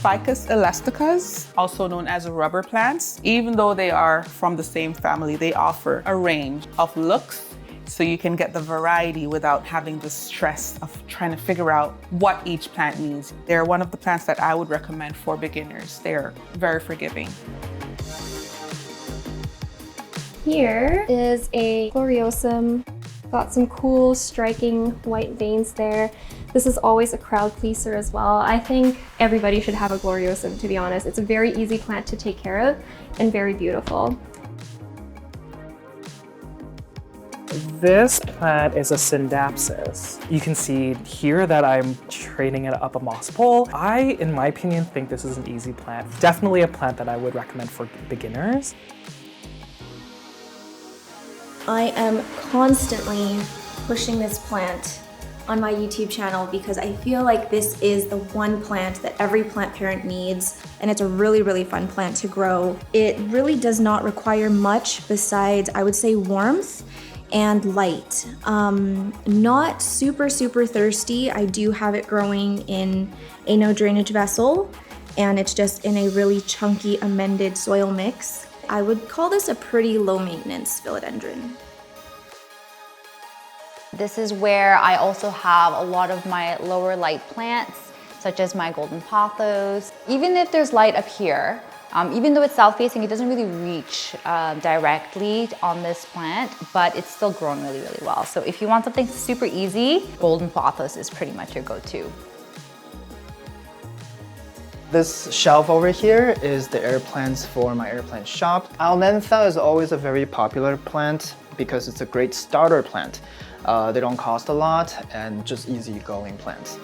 Ficus Elasticas, also known as rubber plants. Even though they are from the same family, they offer a range of looks, so you can get the variety without having the stress of trying to figure out what each plant needs. They're one of the plants that I would recommend for beginners. They're very forgiving. Here is a Gloriosum. Got some cool striking white veins there. This is always a crowd pleaser as well. I think everybody should have a Gloriosum, to be honest. It's a very easy plant to take care of and very beautiful. This plant is a Scindapsus. You can see here that I'm training it up a moss pole. I, in my opinion, think this is an easy plant. Definitely a plant that I would recommend for beginners. I am constantly pushing this plant on my YouTube channel because I feel like this is the one plant that every plant parent needs, and it's a really, really fun plant to grow. It really does not require much besides, I would say, warmth and light. Not super thirsty. I do have it growing in a no drainage vessel, and it's just in a really chunky amended soil mix. I would call this a pretty low maintenance philodendron. This is where I also have a lot of my lower light plants, such as my golden pothos. Even if there's light up here, even though it's south facing, it doesn't really reach directly on this plant, but it's still growing really, really well. So if you want something super easy, golden pothos is pretty much your go-to. This shelf over here is the air plants for my air plant shop. Ionantha is always a very popular plant because it's a great starter plant. They don't cost a lot and just easy going plants.